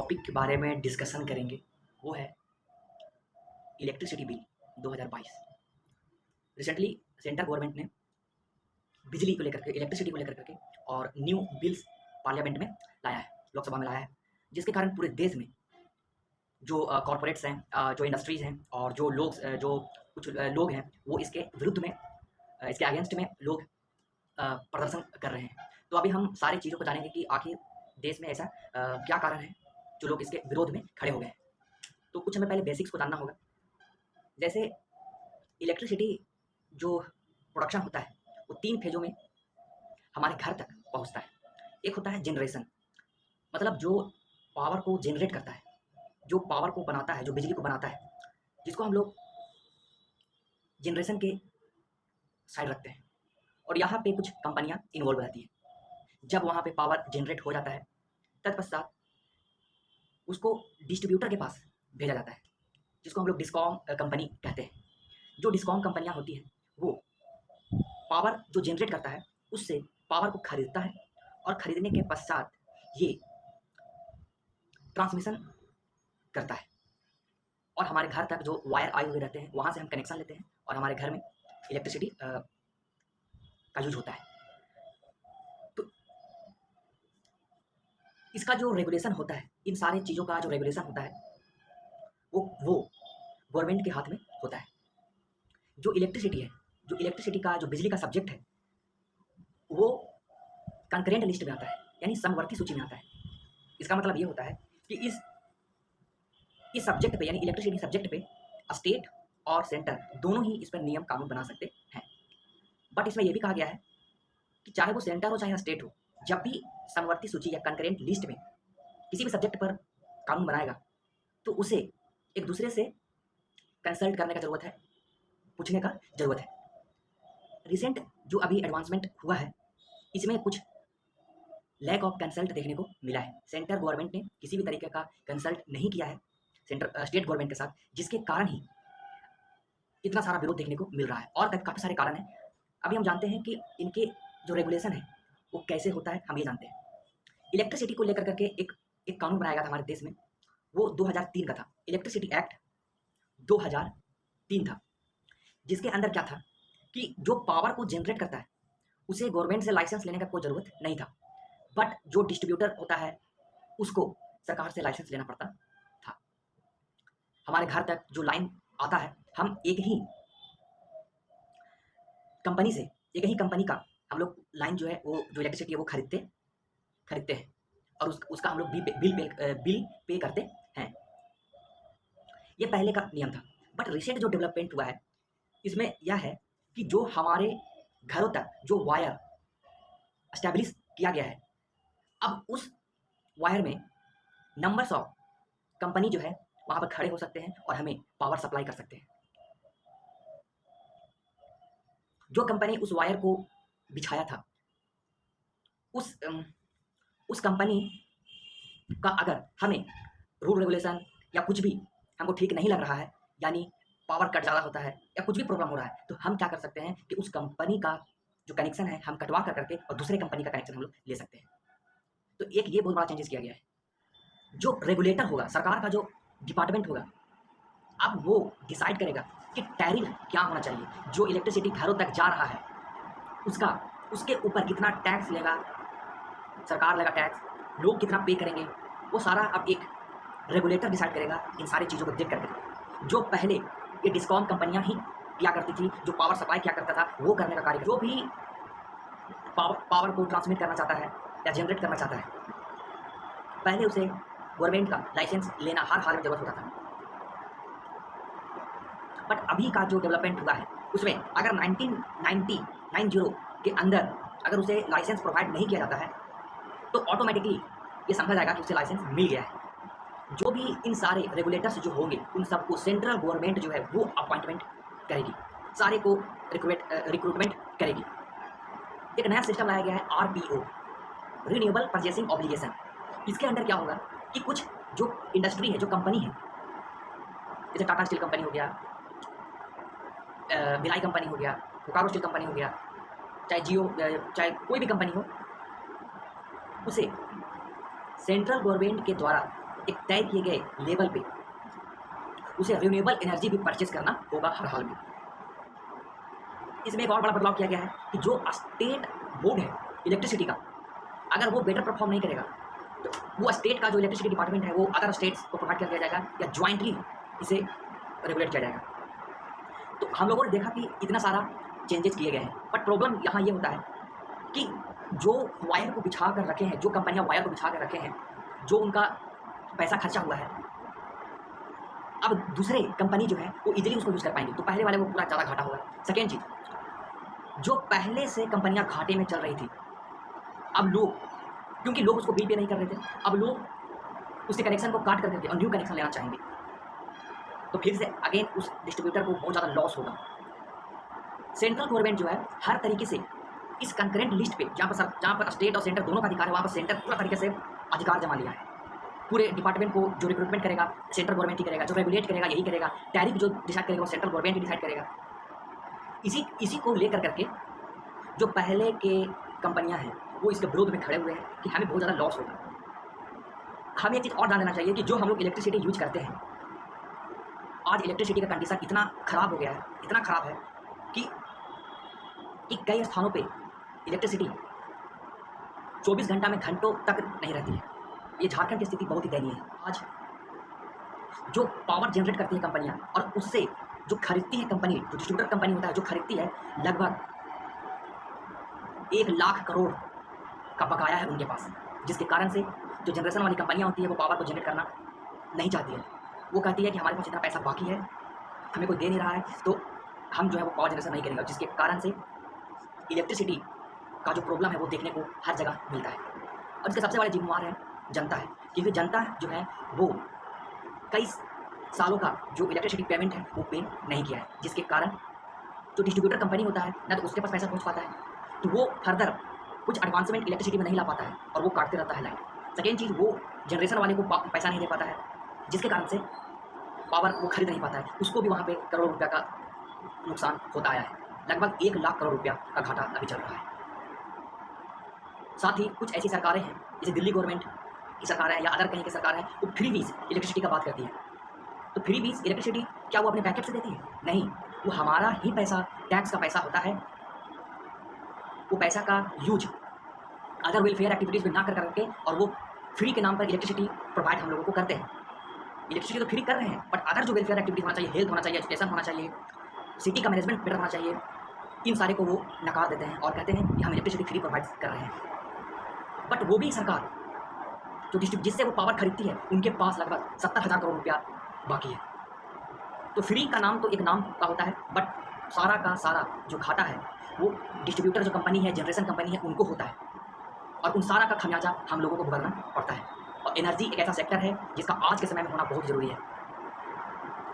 Topic के बारे में डिस्कशन करेंगे वो है electricity bill 2022। Recently central government ने बिजली को लेकर के, इलेक्ट्रिसिटी को लेकर करके और न्यू बिल्स पार्लियामेंट में लाया है, लोकसभा में लाया है, जिसके कारण पूरे देश में जो कॉरपोरेट्स हैं, जो इंडस्ट्रीज़ हैं और जो कुछ लोग हैं वो इसके विरुद्ध में, इसके अगेंस्ट में लोग प्रदर्शन कर रहे हैं। तो अभी हम सारी चीज़ों को जानेंगे कि आखिर देश में ऐसा क्या कारण है जो लोग इसके विरोध में खड़े हो गए हैं। तो कुछ हमें पहले बेसिक्स को जानना होगा। जैसे इलेक्ट्रिसिटी जो प्रोडक्शन होता है वो 3 फेज़ों में हमारे घर तक पहुंचता है। एक होता है जनरेशन, मतलब जो पावर को जनरेट करता है, जो पावर को बनाता है, जो बिजली को बनाता है, जिसको हम लोग जनरेशन के साइड रखते हैं। और यहाँ पे कुछ कंपनियाँ इन्वॉल्व रहती हैं। जब वहाँ पे पावर जनरेट हो जाता है तत्पश्चात उसको डिस्ट्रीब्यूटर के पास भेजा जाता है, जिसको हम लोग डिस्कॉम कंपनी कहते हैं। जो डिस्कॉम कंपनियाँ होती हैं वो पावर जो जनरेट करता है उससे पावर को खरीदता है और ख़रीदने के पश्चात ये ट्रांसमिशन करता है और हमारे घर तक जो वायर आए हुए रहते हैं वहाँ से हम कनेक्शन लेते हैं और हमारे घर में इलेक्ट्रिसिटी का यूज होता है। तो इसका जो रेगुलेशन होता है, इन सारी चीज़ों का जो रेगुलेशन होता है वो गवर्नमेंट के हाथ में होता है। जो इलेक्ट्रिसिटी है, जो इलेक्ट्रिसिटी का जो बिजली का सब्जेक्ट है वो कंकरेंट लिस्ट में आता है, यानी समवर्ती सूची में आता है। इसका मतलब ये होता है कि इस सब्जेक्ट पे, यानी इलेक्ट्रिसिटी सब्जेक्ट पे स्टेट और सेंटर दोनों ही इस पर नियम कानून बना सकते हैं। बट इसमें यह भी कहा गया है कि चाहे वो सेंटर हो चाहे स्टेट हो, जब भी समवर्ती सूची या कंकरेंट लिस्ट में किसी भी सब्जेक्ट पर कानून बनाएगा तो उसे एक दूसरे से कंसल्ट करने का ज़रूरत है, पूछने का ज़रूरत है। रिसेंट जो अभी एडवांसमेंट हुआ है इसमें कुछ लैक ऑफ कंसल्ट देखने को मिला है। सेंट्रल गवर्नमेंट ने किसी भी तरीके का कंसल्ट नहीं किया है स्टेट गवर्नमेंट के साथ, जिसके कारण ही इतना सारा विरोध देखने को मिल रहा है। और काफ़ी सारे कारण हैं। अभी हम जानते हैं कि इनके जो रेगुलेशन है वो कैसे होता है, हम ये जानते हैं। इलेक्ट्रिसिटी को लेकर करके एक कानून बनाया गया था हमारे देश में, वो 2003 का था। इलेक्ट्रिसिटी एक्ट 2003 था, जिसके अंदर क्या था कि जो पावर को जनरेट करता है उसे गवर्नमेंट से लाइसेंस लेने का कोई ज़रूरत नहीं था, बट जो डिस्ट्रीब्यूटर होता है उसको सरकार से लाइसेंस लेना पड़ता था। हमारे घर तक जो लाइन आता है हम एक ही कंपनी का हम लोग लाइन जो है वो जो इलेक्ट्रिसिटी है वो खरीदते हैं और उसका हम लोग बिल पे करते हैं। ये पहले का नियम था। बट रिसेंट जो डेवलपमेंट हुआ है इसमें यह है कि जो हमारे घरों तक जो वायर एस्टैब्लिश किया गया है, अब उस वायर में नंबर्स ऑफ कंपनी जो है वहाँ पर खड़े हो सकते हैं और हमें पावर सप्लाई कर सकते हैं। जो कंपनी उस वायर को बिछाया था उस कंपनी का अगर हमें रूल रेगुलेशन या कुछ भी हमको ठीक नहीं लग रहा है, यानी पावर कट ज़्यादा होता है या कुछ भी प्रॉब्लम हो रहा है, तो हम क्या कर सकते हैं कि उस कंपनी का जो कनेक्शन है हम कटवा करके और दूसरे कंपनी का कनेक्शन हम लोग ले सकते हैं। तो एक ये बहुत बड़ा चेंजेस किया गया है। जो रेगुलेटर होगा, सरकार का जो डिपार्टमेंट होगा, अब वो डिसाइड करेगा कि टैरिफ क्या होना चाहिए। जो इलेक्ट्रिसिटी घरों तक जा रहा है उसके ऊपर कितना टैक्स लेगा, सरकार लेगा टैक्स, लोग कितना पे करेंगे, वो सारा अब एक रेगुलेटर डिसाइड करेगा। इन सारी चीज़ों को देख करके जो पहले ये डिस्कॉम कंपनियां ही किया करती थी, जो पावर सप्लाई किया करता था वो करने का कार्य, जो भी पावर को ट्रांसमिट करना चाहता है या जनरेट करना चाहता है, पहले उसे गवर्नमेंट का लाइसेंस लेना हर हाल में जरूरत होता था। बट अभी का जो डेवलपमेंट हुआ है उसमें अगर 1990 के अंदर अगर उसे लाइसेंस प्रोवाइड नहीं किया जाता है तो ऑटोमेटिकली ये समझा जाएगा कि उसे लाइसेंस मिल गया है। जो भी इन सारे रेगुलेटर्स जो होंगे उन सबको सेंट्रल गवर्नमेंट जो है वो अपॉइंटमेंट करेगी, सारे को रिक्रूटमेंट करेगी। एक नया सिस्टम लाया गया है RPO, रिन्यूएबल परचेसिंग ऑब्लिगेशन। इसके अंदर क्या होगा कि कुछ जो इंडस्ट्री है, जो कंपनी है, जैसे टाटा स्टील कंपनी हो गया, भिलाई कंपनी हो गया, बोकारो स्टील कंपनी हो गया, चाहे जियो, चाहे कोई भी कंपनी हो, उसे सेंट्रल गवर्नमेंट के द्वारा एक तय किए गए लेवल पे उसे रिन्यूएबल एनर्जी भी परचेज करना होगा हर हाल में। इसमें एक और बड़ा बदलाव किया गया है कि जो स्टेट बोर्ड है इलेक्ट्रिसिटी का, अगर वो बेटर परफॉर्म नहीं करेगा तो वो स्टेट का जो इलेक्ट्रिसिटी डिपार्टमेंट है वो अदर स्टेट्स को प्रोवाइड किया जाएगा या ज्वाइंटली इसे रेगुलेट किया जाएगा। तो हम लोगों ने देखा कि इतना सारा चेंजेस किए गए हैं, बट प्रॉब्लम यहाँ ये होता है कि जो वायर को बिछा कर रखे हैं, जो कंपनियां वायर को बिछा कर रखे हैं, जो उनका पैसा खर्चा हुआ है, अब दूसरे कंपनी जो है वो इजीली उसको यूज़ कर पाएंगे, तो पहले वाले को पूरा ज़्यादा घाटा होगा। सेकेंड चीज़, जो पहले से कंपनियां घाटे में चल रही थी, अब लोग, क्योंकि लोग उसको बिल पे नहीं कर रहे थे, अब लोग उसके कनेक्शन को काट कर देते और न्यू कनेक्शन लेना चाहेंगे, तो फिर से अगेन उस डिस्ट्रीब्यूटर को बहुत ज़्यादा लॉस होगा। सेंट्रल गवर्नमेंट जो है हर तरीके से इस कंकरेंट लिस्ट पे, जहाँ पर स्टेट और सेंटर दोनों का अधिकार है, वहाँ पर सेंटर पूरा तरीके से अधिकार जमा लिया है। पूरे डिपार्टमेंट को जो रिक्रूटमेंट करेगा सेंट्रल गवर्नमेंट ही करेगा, जो रेगुलेट करेगा यही करेगा, टैरिफ जो डिसाइड करेगा वो सेंट्रल गवर्नमेंट ही डिसाइड करेगा। इसी को लेकर करके जो पहले के कंपनियां हैं वो इसके विरोध में खड़े हुए हैं कि हमें बहुत ज़्यादा लॉस होगा। हमें एक चीज़ और ध्यान देना चाहिए कि जो हम लोग इलेक्ट्रिसिटी यूज करते हैं, आज इलेक्ट्रिसिटी का कंडीशन इतना ख़राब हो गया है, इतना ख़राब है कि कई स्थानों पे इलेक्ट्रिसिटी 24 घंटा में घंटों तक नहीं रहती है। ये झारखंड की स्थिति बहुत ही दयनीय है। आज जो पावर जनरेट करती है कंपनियां और उससे जो खरीदती है कंपनी, जो डिस्ट्रीब्यूटर कंपनी होता है जो खरीदती है, लगभग 1 लाख करोड़ का बकाया है उनके पास, जिसके कारण से जो जनरेशन वाली कंपनियां होती है वो पावर को जनरेट करना नहीं चाहती है। वो कहती है कि हमारे पास इतना पैसा बाकी है, हमें कोई दे नहीं रहा है, तो हम जो है वो पावर जनरेशन नहीं करेंगे, जिसके कारण से इलेक्ट्रिसिटी का जो प्रॉब्लम है वो देखने को हर जगह मिलता है। और इसके सबसे बड़े जिम्मेवार है जनता है, क्योंकि जनता जो है वो कई सालों का जो इलेक्ट्रिसिटी पेमेंट है वो पे नहीं किया है, जिसके कारण जो डिस्ट्रीब्यूटर कंपनी होता है ना तो उसके पास पैसा पहुंच पाता है, तो वो फर्दर कुछ एडवांसमेंट इलेक्ट्रिसिटी में नहीं ला पाता है और वो काटते रहता है लाइन। सेकेंड चीज़, वो जनरेशन वाले को पैसा नहीं दे पाता है, जिसके कारण से पावर वो खरीद नहीं पाता है, उसको भी वहाँ पे करोड़ों रुपये का नुकसान होता आया है। लगभग 1 लाख करोड़ रुपया का घाटा अभी चल रहा है। साथ ही कुछ ऐसी सरकारें हैं जैसे दिल्ली गवर्नमेंट की सरकार है या अदर कहीं की सरकार है, वो फ्री बीज इलेक्ट्रिसिटी का बात करती है। तो फ्री बीज इलेक्ट्रिसिटी क्या वो अपने पैकेट से देती है? नहीं, वो हमारा ही पैसा, टैक्स का पैसा होता है। वो पैसा का यूज अदर वेलफेयर एक्टिविटीज़ में ना कर करके और वो फ्री के नाम पर इलेक्ट्रिसिटी प्रोवाइड हम लोगों को करते हैं। इलेक्ट्रिसिटी तो फ्री कर रहे हैं, बट अदर जो वेलफेयर एक्टिविटी होना चाहिए, हेल्थ होना चाहिए, एजुकेशन होना चाहिए, सिटी का मैनेजमेंट बेटर होना चाहिए, इन सारे को वो नकार देते हैं और कहते हैं कि हम इलेक्ट्रिसिटी फ्री प्रोवाइड कर रहे हैं। बट वो भी सरकार जो जिससे वो पावर खरीदती है उनके पास लगभग 70,000 करोड़ रुपया बाकी है। तो फ्री का नाम तो एक नाम का होता है, बट सारा का सारा जो घाटा है वो डिस्ट्रीब्यूटर जो कंपनी है, जनरेशन कंपनी है, उनको होता है और उन सारा का खमियाजा हम लोगों को भुगतना पड़ता है। और एनर्जी एक ऐसा सेक्टर है जिसका आज के समय में होना बहुत ज़रूरी है।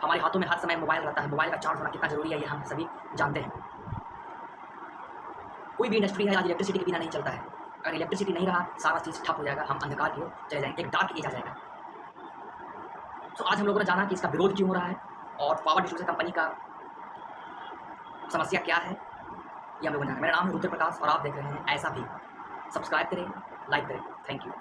हमारे हाथों में हर समय मोबाइल रहता है, मोबाइल का चार्ज होना कितना ज़रूरी है ये हम सभी जानते हैं। कोई भी इंडस्ट्री है आज इलेक्ट्रिसिटी के बिना नहीं चलता है। अगर इलेक्ट्रिसिटी नहीं रहा, सारा चीज़ ठप हो जाएगा, हम अंधकार की ओर चले जाएंगे, एक डार्क एज आ जाएगा। तो आज हम लोगों ने जाना कि इसका विरोध क्यों हो रहा है और पावर डिस्ट्रीब्यूशन कंपनी का समस्या क्या है, ये हम लोगों ने जाना। मेरा नाम है रुद्र प्रकाश और आप देख रहे हैं ऐसा भी। सब्सक्राइब करें, लाइक करें। Thank you.